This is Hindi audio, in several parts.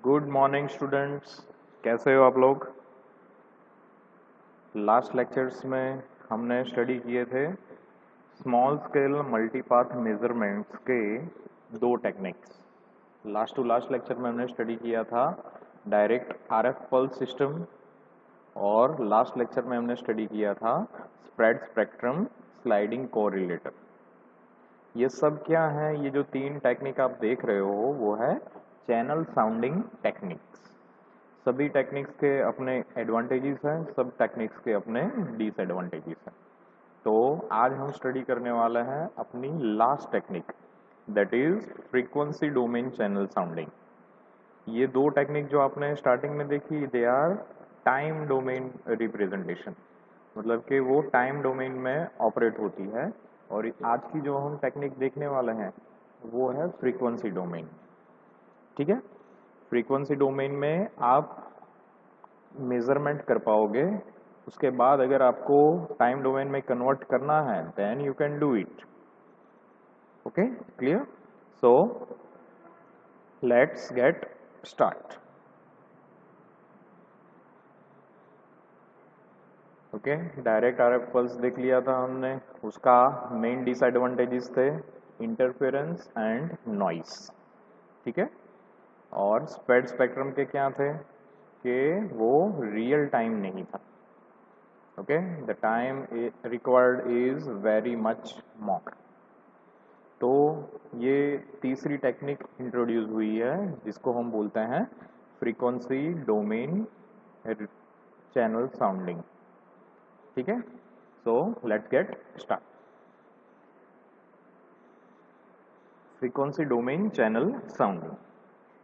Good morning students. कैसे हो आप लोग? लास्ट लेक्चर्स में हमने स्टडी किए थे स्मॉल स्केल मल्टीपाथ मेजरमेंट्स के दो techniques. Last to last lecture में हमने स्टडी किया था डायरेक्ट आरएफ पल्स सिस्टम, और लास्ट लेक्चर में हमने स्टडी किया था स्प्रेड स्पेक्ट्रम स्लाइडिंग कोरिलेटर। ये सब क्या है? ये जो तीन टेक्निक आप देख रहे हो वो है चैनल साउंडिंग टेक्निक्स। सभी टेक्निक्स के अपने एडवांटेजेस हैं, सब टेक्निक्स के अपने डिसएडवांटेजेस हैं। तो आज हम स्टडी करने वाले हैं अपनी last technique, that is frequency domain channel sounding. ये दो टेक्निक जो आपने स्टार्टिंग में देखी, they are time domain representation, मतलब कि वो टाइम डोमेन में ऑपरेट होती है। और आज की जो हम टेक्निक देखने वाले हैं वो है फ्रीक्वेंसी डोमेन। ठीक है, फ्रीक्वेंसी डोमेन में आप मेजरमेंट कर पाओगे, उसके बाद अगर आपको टाइम डोमेन में कन्वर्ट करना है then you can do it. Okay, clear? So let's get start. Okay, direct RF pulse देख लिया था हमने। उसका मेन डिसएडवांटेजेस थे इंटरफेरेंस एंड नॉइस। ठीक है, और स्प्रेड स्पेक्ट्रम के क्या थे कि वो रियल टाइम नहीं था। Okay, the time required is very much more. तो ये तीसरी टेक्निक इंट्रोड्यूस हुई है जिसको हम बोलते हैं फ्रीक्वेंसी डोमेन चैनल साउंडिंग। ठीक है, सो let's get start. Frequency domain channel sounding,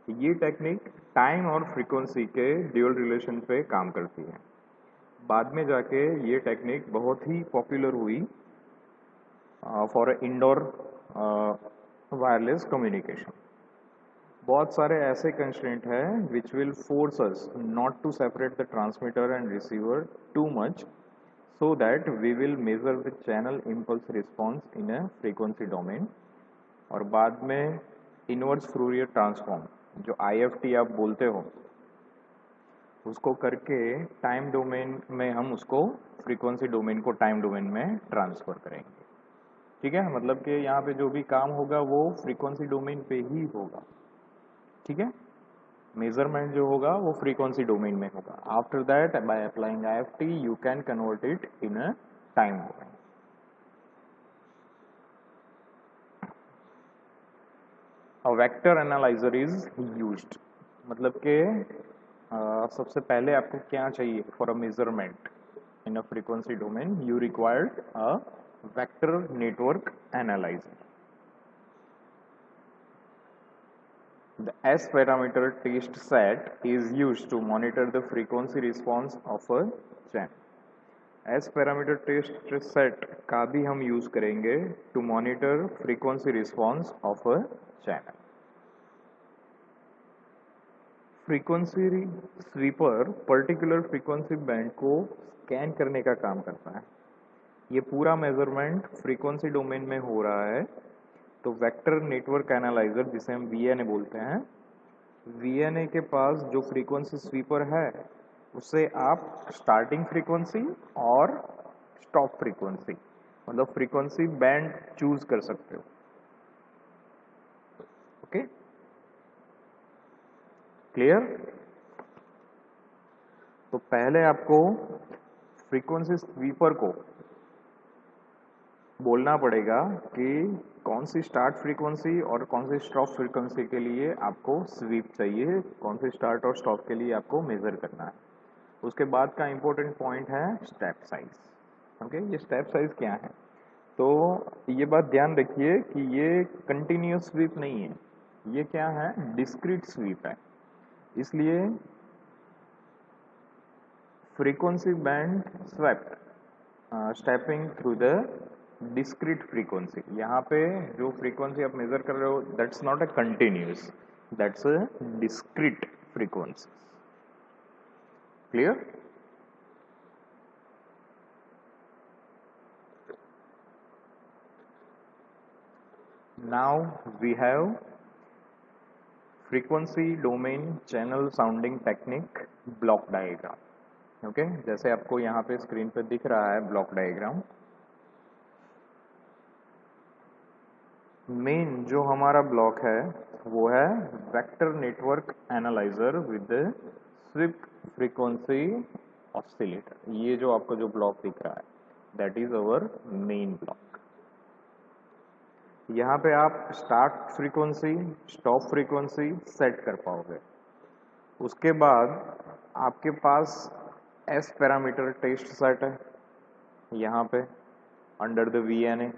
ये टेक्निक टाइम और फ्रीक्वेंसी के ड्यूअल रिलेशन पे काम करती है। बाद में जाके ये टेक्निक बहुत ही पॉपुलर हुई फॉर इंडोर वायरलेस कम्युनिकेशन। बहुत सारे ऐसे कंस्ट्रेंट हैं which will force us not to separate the transmitter and receiver too much, so that we will measure the channel impulse response in a frequency domain। और बाद में इनवर्स फ्यूरियर ट्रांसफॉर्म, जो IFT आप बोलते हो, उसको करके टाइम डोमेन में हम उसको फ्रीक्वेंसी डोमेन को टाइम डोमेन में ट्रांसफर करेंगे। ठीक है, मतलब कि यहाँ पे जो भी काम होगा वो फ्रीक्वेंसी डोमेन पे ही होगा। ठीक है, मेजरमेंट जो होगा वो फ्रीक्वेंसी डोमेन में होगा। After that by applying IFT you can convert it in a time domain. A vector analyser is used, मतलब कि सबसे पहले आपको क्या चाहिए for a measurement in a frequency domain? You required a vector network analyser. The S parameter test set is used to monitor the frequency response of a channel. S parameter test set का भी हम यूज करेंगे to monitor frequency response of a channel. Frequency sweeper particular frequency band को स्कैन करने का काम करता है। ये पूरा मेजरमेंट फ्रीक्वेंसी डोमेन में हो रहा है। तो वेक्टर नेटवर्क एनालाइजर, जिसे हम VNA बोलते हैं, VNA के पास जो फ्रीक्वेंसी स्वीपर है उससे आप स्टार्टिंग फ्रीक्वेंसी और स्टॉप फ्रीक्वेंसी, मतलब फ्रीक्वेंसी बैंड चूज कर सकते हो। Okay, clear? तो पहले आपको फ्रीक्वेंसी स्वीपर को बोलना पड़ेगा कि कौन सी स्टार्ट फ्रीक्वेंसी और कौन सी स्टॉप फ्रीक्वेंसी के लिए आपको स्वीप चाहिए, कौन सी स्टार्ट और स्टॉप के लिए आपको मेजर करना है। उसके बाद का इंपॉर्टेंट पॉइंट है स्टेप साइज। ओके, ये स्टेप साइज क्या है? तो ये बात ध्यान रखिए कि ये कंटिन्यूस स्वीप नहीं है, ये क्या है? डिस्क्रीट स्वीप है। इसलिए frequency band swept stepping through the discrete frequency. यहाँ पे जो फ्रीक्वेंसी आप मेजर कर रहे हो that's not a continuous, that's a discrete frequency. Clear? Now we have frequency domain channel sounding technique block diagram. Okay, जैसे आपको यहाँ पे स्क्रीन पे दिख रहा है ब्लॉक डायग्राम। मेन जो हमारा ब्लॉक है वो है vector network analyzer with swift frequency oscillator. ये जो आपको जो ब्लॉक दिख रहा है that is our main block. यहाँ पे आप start frequency, stop frequency set कर पाओगे। उसके बाद आपके पास एस पैरामीटर टेस्ट सेट है यहाँ पे under the VNA।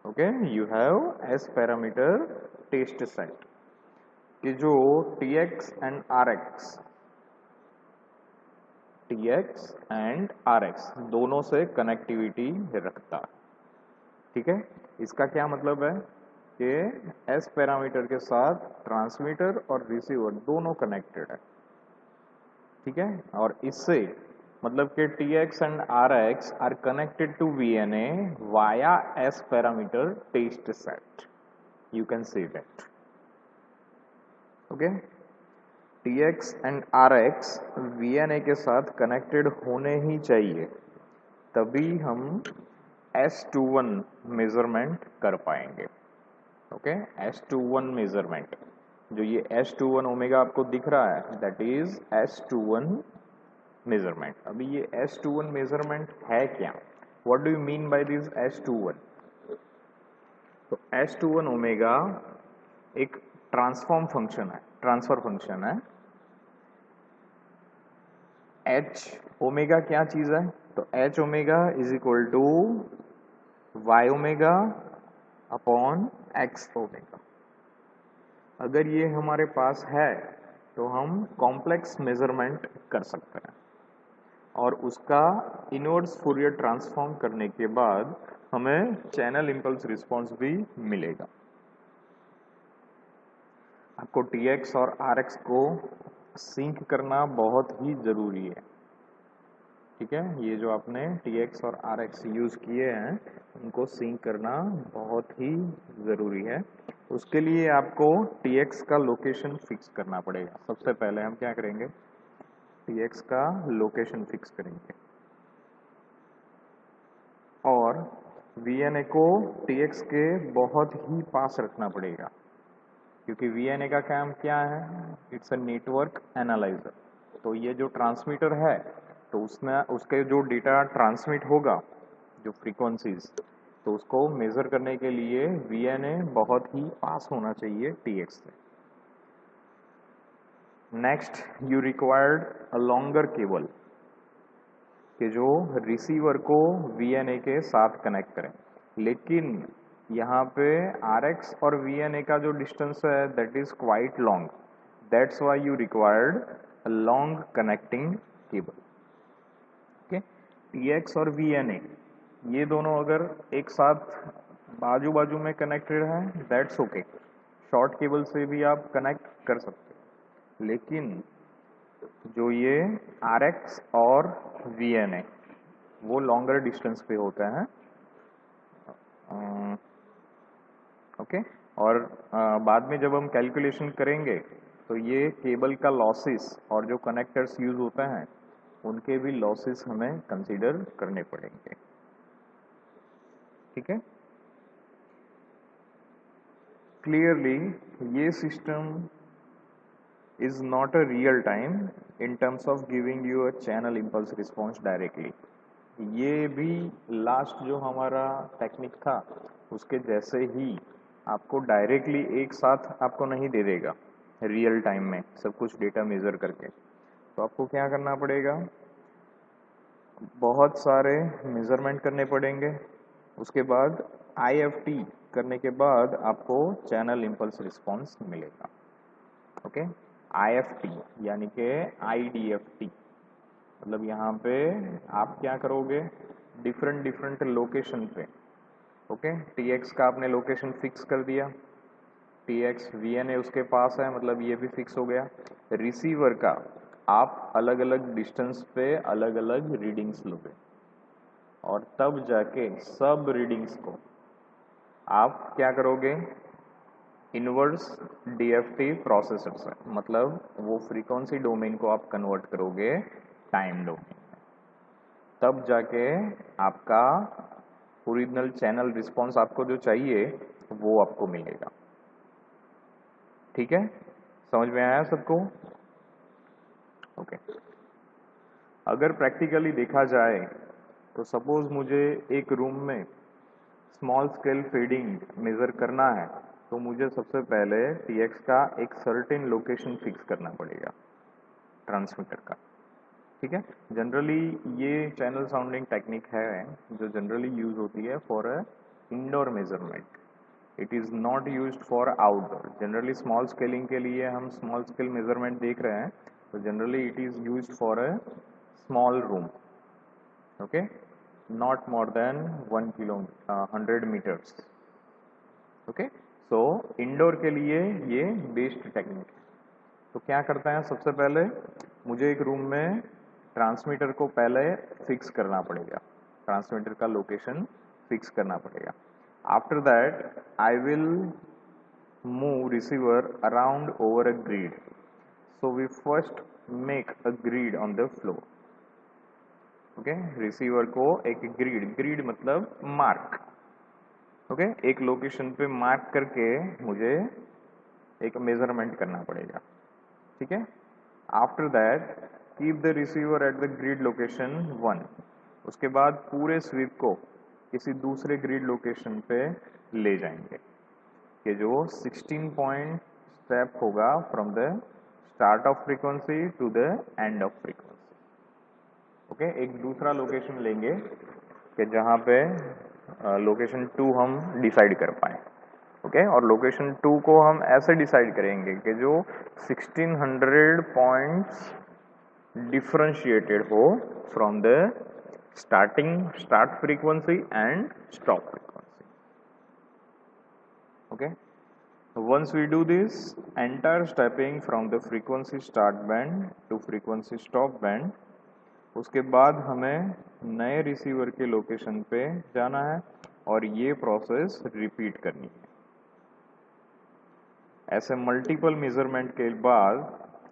Okay, you have S parameter test set कि जो TX एंड RX दोनों से कनेक्टिविटी रखता है। ठीक है, इसका क्या मतलब है कि एस पैरामीटर के साथ ट्रांसमीटर और रिसीवर दोनों कनेक्टेड है। ठीक है, और इससे मतलब कि TX and RX are connected to VNA via S parameter test set. You can see that. Okay, TX and RX VNA के साथ कनेक्टेड होने ही चाहिए, तभी हम S21 मेजरमेंट कर पाएंगे। ओके, S21 मेजरमेंट, जो ये S21 ओमेगा आपको दिख रहा है दैट इज S21 मेजरमेंट। अभी ये S21 मेजरमेंट है क्या? What do you mean by this S21? तो S21 ओमेगा एक ट्रांसफॉर्म फंक्शन है, ट्रांसफर फंक्शन है। H ओमेगा क्या चीज है? तो H omega is equal to Y omega upon X omega. अगर ये हमारे पास है तो हम कॉम्प्लेक्स मेजरमेंट कर सकते हैं और उसका इनवर्स फूरियर ट्रांसफॉर्म करने के बाद हमें चैनल इंपल्स रिस्पॉन्स भी मिलेगा। आपको TX और RX को सिंक करना बहुत ही जरूरी है। ठीक है, ये जो आपने TX और RX यूज किए हैं उनको सिंक करना बहुत ही जरूरी है। उसके लिए आपको TX का लोकेशन फिक्स करना पड़ेगा। सबसे पहले हम क्या करेंगे, TX का लोकेशन फिक्स करेंगे और VNA को TX के बहुत ही पास रखना पड़ेगा, क्योंकि VNA का काम क्या है? It's a network analyser. तो ये जो ट्रांसमीटर है तो उसमें उसके जो डेटा ट्रांसमिट होगा, जो फ्रीक्वेंसीज, तो उसको मेजर करने के लिए VNA बहुत ही पास होना चाहिए TX से। Next, you required a longer cable कि जो रिसीवर को VNA के साथ कनेक्ट करें। लेकिन यहाँ पे RX और VNA का जो डिस्टेंस है that is quite long, that's why you required a long connecting cable. Okay, TX और VNA ये दोनों अगर एक साथ बाजू बाजू में कनेक्टेड है दैट्स ओके, शॉर्ट केबल से भी आप कनेक्ट कर सकते हो। लेकिन जो ये RX और VNA वो लॉन्गर डिस्टेंस पे होता है। ओके, और बाद में जब हम कैलकुलेशन करेंगे तो ये केबल का लॉसेस और जो कनेक्टर्स यूज होते हैं उनके भी लॉसेस हमें कंसीडर करने पड़ेंगे। ठीक है, क्लियरली ये system is not a real time in terms of giving you a channel impulse response directly। ये भी लास्ट जो हमारा टेक्निक था उसके जैसे ही आपको डायरेक्टली एक साथ आपको नहीं दे देगा रियल टाइम में सब कुछ डेटा मेजर करके। तो आपको क्या करना पड़ेगा, बहुत सारे मेजरमेंट करने पड़ेंगे। उसके बाद IFT करने के बाद आपको चैनल इंपल्स रिस्पॉन्स मिलेगा। ओके, IFT यानी कि IDFT मतलब यहाँ पे आप क्या करोगे, डिफरेंट लोकेशन पे। ओके, TX का आपने लोकेशन फिक्स कर दिया, TX VNA उसके पास है मतलब ये भी फिक्स हो गया। रिसीवर का आप अलग अलग डिस्टेंस पे अलग अलग रीडिंग्स लोगे और तब जाके सब रीडिंग्स को आप क्या करोगे, इनवर्स डीएफटी प्रोसेसर से, मतलब वो फ्रीक्वेंसी डोमेन को आप कन्वर्ट करोगे टाइम डोमेन, तब जाके आपका ओरिजिनल चैनल रिस्पॉन्स आपको जो चाहिए वो आपको मिलेगा। ठीक है, समझ में आया सबको? ओके। अगर प्रैक्टिकली देखा जाए तो सपोज मुझे एक रूम में स्मॉल स्केल फीडिंग मेजर करना है, तो मुझे सबसे पहले टीएक्स का एक सर्टेन लोकेशन फिक्स करना पड़ेगा ट्रांसमीटर का। ठीक है, जनरली ये चैनल साउंडिंग टेक्निक है जो जनरली यूज होती है for a indoor measurement. It is not used for outdoor. Generally small scaling के लिए हम स्मॉल स्केल मेजरमेंट देख रहे हैं, तो generally it is used for a small room, okay, not more than 100 meters. Okay, so indoor के लिए ये बेस्ट टेक्निक है। तो क्या करता है, सबसे पहले मुझे एक रूम में ट्रांसमीटर को पहले फिक्स करना पड़ेगा, ट्रांसमीटर का लोकेशन फिक्स करना पड़ेगा। After that I will move receiver around over a grid. So we first make a grid on the floor. Okay, receiver को एक ग्रिड मतलब मार्क, ओके, एक लोकेशन पे मार्क करके मुझे एक मेजरमेंट करना पड़ेगा। ठीक है, after that keep the receiver at the grid location 1। उसके बाद पूरे स्वीप को किसी दूसरे ग्रिड लोकेशन पे ले जाएंगे कि जो 16 पॉइंट स्टेप होगा from the start of frequency to the end of frequency. Okay, एक दूसरा लोकेशन लेंगे कि जहाँ पे लोकेशन 2 हम डिसाइड कर पाए। ओके, और लोकेशन 2 को हम ऐसे डिसाइड करेंगे कि जो 1600 पॉइंट्स डिफरेंशिएटेड हो from the start frequency and stop frequency. Okay, once we do this entire stepping from the frequency start band to frequency stop band, उसके बाद हमें नए रिसीवर के लोकेशन पे जाना है और ये प्रोसेस रिपीट करनी है। ऐसे मल्टीपल मेजरमेंट के बाद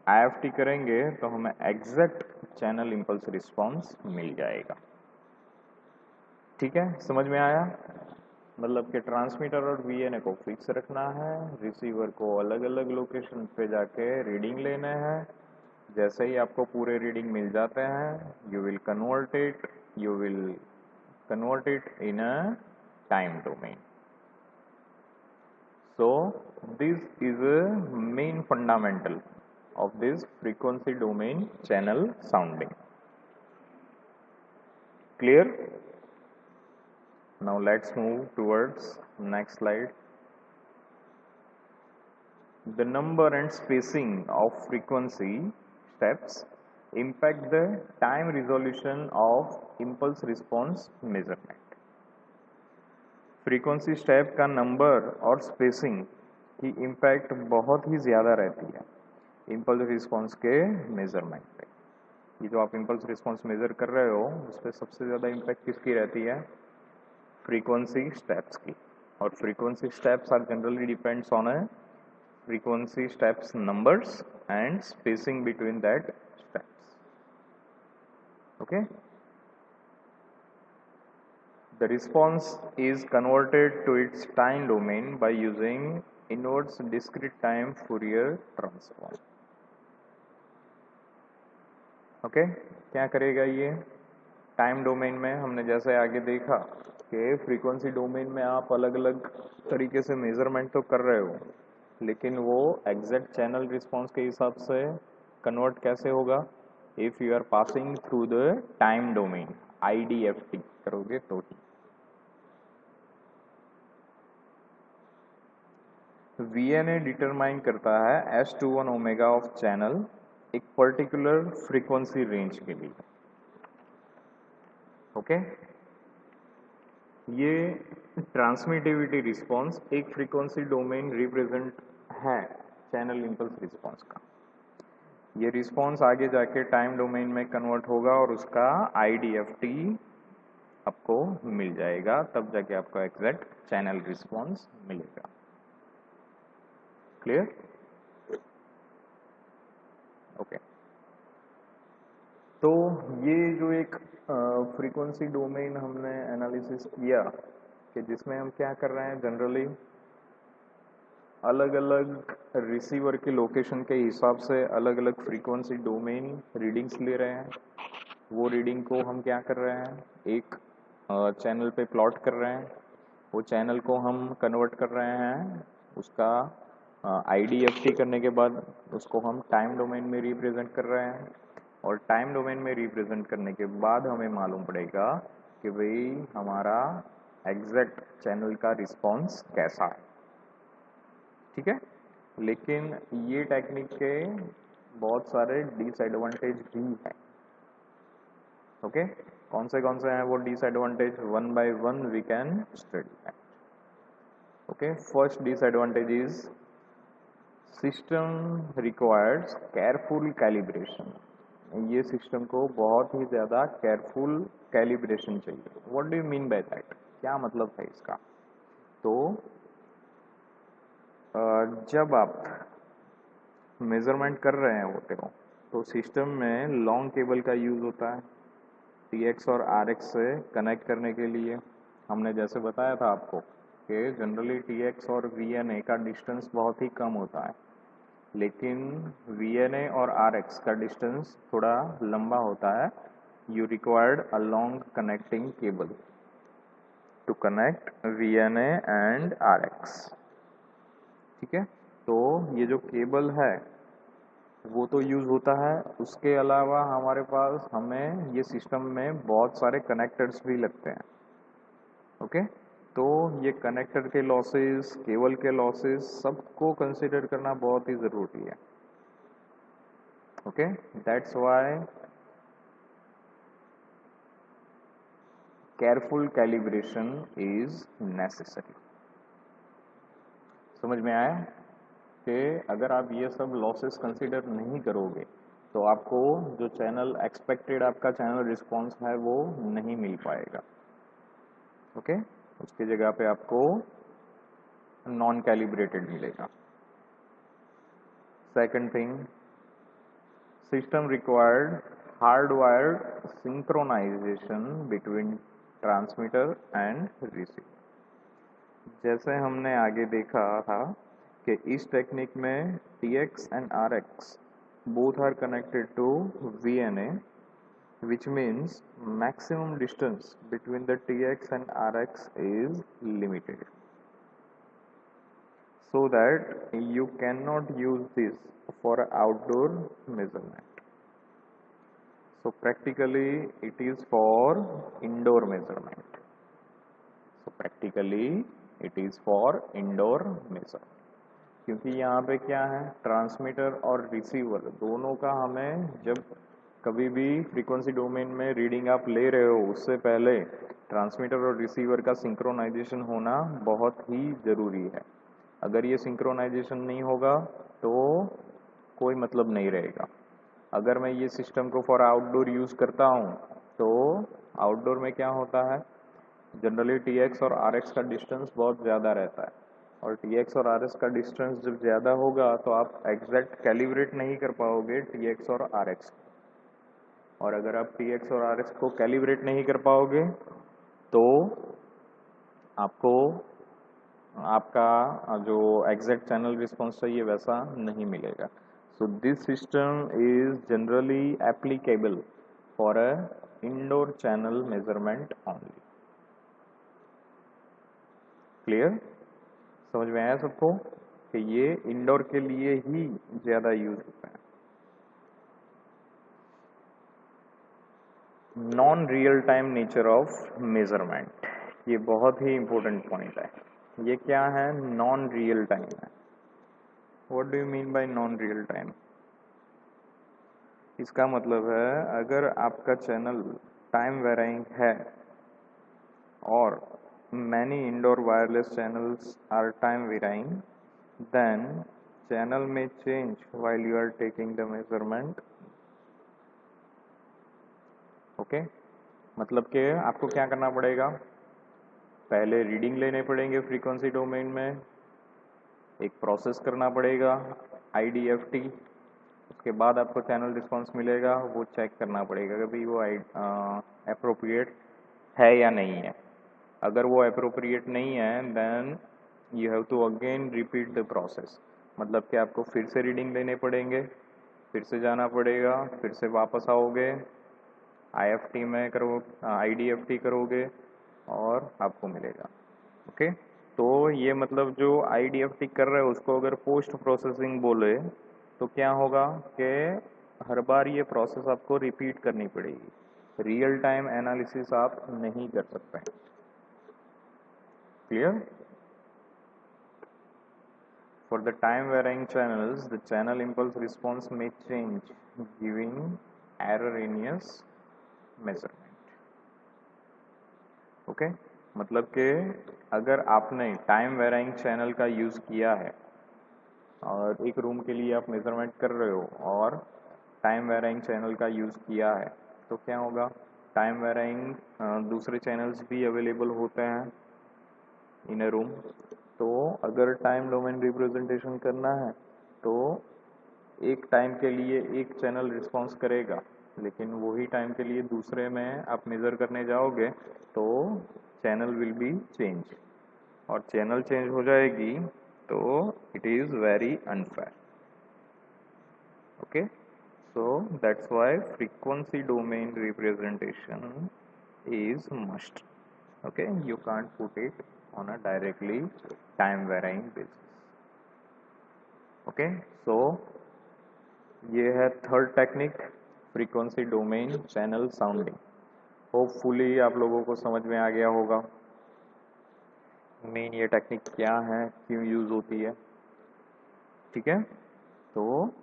आईएफटी करेंगे तो हमें एग्जैक्ट चैनल इंपल्स रिस्पांस मिल जाएगा। ठीक है, समझ में आया? मतलब कि ट्रांसमीटर और वीएनए को फिक्स रखना है, रिसीवर को अलग अलग लोकेशन पे जाके रीडिंग लेने हैं। जैसे ही आपको पूरे रीडिंग मिल जाते हैं, you will convert it in a time domain. So this is a main fundamental of this frequency domain channel sounding. Clear? Now let's move towards next slide. The number and spacing of frequency steps impact the time resolution of impulse response measurement. Frequency step का नंबर और स्पेसिंग की इम्पैक्ट बहुत ही ज़्यादा रहती है इम्पल्स रिस्पॉन्स के मेजरमेंट पे। ये जो आप इम्पल्स रिस्पॉन्स मेजर कर रहे हो उस पर सबसे ज़्यादा इम्पैक्ट किसकी रहती है? फ्रीक्वेंसी स्टेप्स की। और frequency steps are generally depends on a frequency steps numbers and spacing between that steps. Okay, the response is converted to its time domain by using inverse discrete time Fourier transform. Okay, क्या करेगा ये? टाइम डोमेन में हमने जैसे आगे देखा कि फ्रीक्वेंसी डोमेन में आप अलग अलग तरीके से मेजरमेंट तो कर रहे हो, लेकिन वो एग्जैक्ट चैनल रिस्पॉन्स के हिसाब से कन्वर्ट कैसे होगा? If you are passing through the time domain, IDFT करोगे तो ही। VNA डिटरमाइन करता है S21 ओमेगा ऑफ चैनल एक पर्टिकुलर फ्रीक्वेंसी रेंज के लिए। ओके, ये ट्रांसमिटिविटी रिस्पांस एक फ्रीक्वेंसी डोमेन रिप्रेजेंट है चैनल इंपल्स रिस्पांस का। ये रिस्पांस आगे जाके टाइम डोमेन में कन्वर्ट होगा और उसका IDFT आपको मिल जाएगा, तब जाके आपको एग्जैक्ट चैनल रिस्पांस मिलेगा। क्लियर? ओके। तो ये जो एक फ्रीक्वेंसी डोमेन हमने एनालिसिस किया कि जिसमें हम क्या कर रहे हैं, जनरली अलग अलग रिसीवर के लोकेशन के हिसाब से अलग अलग फ्रीक्वेंसी डोमेन रीडिंग्स ले रहे हैं। वो रीडिंग को हम क्या कर रहे हैं, एक चैनल पे प्लॉट कर रहे हैं। वो चैनल को हम कन्वर्ट कर रहे हैं, उसका IDFT करने के बाद उसको हम टाइम डोमेन में रिप्रेजेंट कर रहे हैं। और टाइम डोमेन में रिप्रेजेंट करने के बाद हमें मालूम पड़ेगा कि भाई हमारा एग्जैक्ट चैनल का रिस्पॉन्स कैसा है। ठीक है, लेकिन ये टेक्निक के बहुत सारे डिसएडवांटेज भी हैं। ओके, कौन से हैं वो disadvantage? One by one we can study. Okay, first disadvantage is system requires careful calibration. ये सिस्टम को बहुत ही ज़्यादा केयरफुल कैलिब्रेशन चाहिए। What do you mean by that? क्या मतलब है इसका? तो जब आप मेजरमेंट कर रहे होते हो तो सिस्टम में लॉन्ग केबल का यूज़ होता है TX और RX से कनेक्ट करने के लिए। हमने जैसे बताया था आपको कि जनरली TX और VNA का डिस्टेंस बहुत ही कम होता है, लेकिन VNA और RX का डिस्टेंस थोड़ा लंबा होता है। You required a long connecting cable to connect VNA and RX। ठीक है, तो ये जो केबल है वो तो यूज़ होता है, उसके अलावा हमारे पास हमें ये सिस्टम में बहुत सारे कनेक्टर्स भी लगते हैं। ओके, तो ये कनेक्टर के लॉसेस, केबल के लॉसेस सबको कंसिडर करना बहुत ही ज़रूरी है। Okay, that's why careful calibration is necessary. समझ में आया कि अगर आप ये सब लॉसेस कंसिडर नहीं करोगे तो आपको जो चैनल एक्सपेक्टेड आपका चैनल रिस्पॉन्स है वो नहीं मिल पाएगा। ओके, उसकी जगह पे आपको नॉन कैलिब्रेटेड मिलेगा। Second thing, system required hardwired synchronization between transmitter and receiver. जैसे हमने आगे देखा था कि इस टेक्निक में TX and RX both are connected to VNA, which means maximum distance between the TX and RX is limited, so that you cannot use this for outdoor measurement. So practically it is for indoor measurement. So practically it is for indoor measurement. क्योंकि यहाँ पे क्या है, ट्रांसमीटर और रिसीवर दोनों का हमें जब कभी भी फ्रीक्वेंसी डोमेन में रीडिंग आप ले रहे हो उससे पहले ट्रांसमीटर और रिसीवर का सिंक्रोनाइजेशन होना बहुत ही ज़रूरी है। अगर ये सिंक्रोनाइजेशन नहीं होगा तो कोई मतलब नहीं रहेगा। अगर मैं ये सिस्टम को फॉर आउटडोर यूज़ करता हूँ तो आउटडोर में क्या होता है, जनरली TX और RX का डिस्टेंस बहुत ज़्यादा रहता है, और TX और RX का डिस्टेंस जब ज़्यादा होगा तो आप एग्जैक्ट कैलिब्रेट नहीं कर पाओगे TX और RX। और अगर आप TX और RX को कैलिब्रेट नहीं कर पाओगे तो आपको आपका जो एग्जैक्ट चैनल रिस्पॉन्स चाहिए वैसा नहीं मिलेगा। So this system is generally applicable for a indoor channel measurement only. Clear? समझ में आया सबको कि ये इंडोर के लिए ही ज़्यादा यूज होता है। Non real time nature of measurement, ये बहुत ही इंपॉर्टेंट पॉइंट है। ये क्या है? नॉन रियल टाइम है। What do you mean bye non real time? इसका मतलब है अगर आपका चैनल टाइम वेराइंग है और many indoor wireless channels are time varying, then channel may change while you are taking the measurement. Okay, मतलब कि आपको क्या करना पड़ेगा, पहले रीडिंग लेने पड़ेंगे फ्रीक्वेंसी डोमेन में, एक प्रोसेस करना पड़ेगा IDFT, उसके बाद आपको चैनल रिस्पॉन्स मिलेगा, वो चेक करना पड़ेगा कि भाई वो अप्रोप्रिएट है या नहीं है। अगर वो अप्रोप्रिएट नहीं है then you have to again repeat the process, मतलब कि आपको फिर से रीडिंग लेने पड़ेंगे, फिर से जाना पड़ेगा, फिर से वापस आओगे, IFT में करो, IDFT करोगे और आपको मिलेगा। ओके, तो ये मतलब जो IDFT कर रहे हो उसको अगर पोस्ट प्रोसेसिंग बोले तो क्या होगा कि हर बार ये प्रोसेस आपको रिपीट करनी पड़ेगी, रियल टाइम एनालिसिस आप नहीं कर सकते। Clear? For the time varying channels, the channel impulse response may change, giving erroneous measurement. Okay, मतलब कि अगर आपने टाइम वेराइंग चैनल का यूज़ किया है और एक रूम के लिए आप मेजरमेंट कर रहे हो और टाइम वेराइंग चैनल का यूज़ किया है तो क्या होगा, टाइम वेराइंग दूसरे चैनल्स भी अवेलेबल होते हैं इन ए रूम। तो अगर टाइम डोमेन रिप्रेजेंटेशन करना है तो एक टाइम के लिए एक चैनल रिस्पॉन्स करेगा, लेकिन वही टाइम के लिए दूसरे में आप मेज़र करने जाओगे तो चैनल विल बी चेंज, और चैनल चेंज हो जाएगी तो it is very unfair. Okay, so that's why frequency domain representation is must. Okay, you can't put it on a directly time varying basis. Okay, so ये है third technique, frequency domain channel sounding. Hopefully आप लोगों को समझ में आ गया होगा मेन ये टेक्निक क्या है, क्यों यूज़ होती है। ठीक है, तो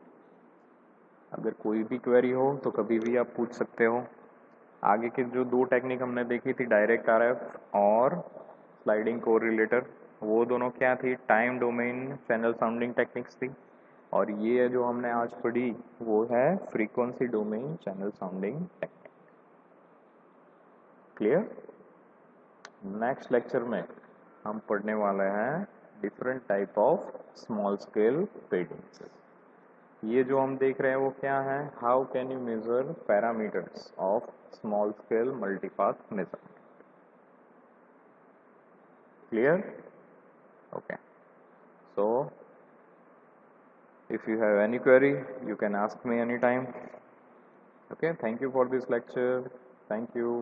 अगर कोई भी क्वेरी हो तो कभी भी आप पूछ सकते हो। आगे के जो दो टेक्निक हमने देखी थी, डायरेक्ट RF और स्लाइडिंग कोरिलेटर, वो दोनों क्या थी, time domain channel sounding techniques थी, और ये जो हमने आज पढ़ी वो है frequency domain channel sounding technique. Clear? Next lecture में हम पढ़ने वाले हैं different type of small scale fadings. ये जो हम देख रहे हैं वो क्या है, how can you measure parameters of small scale multipath measurement. Clear? Okay, so if you have any query you can ask me anytime. Okay, thank you for this lecture. Thank you.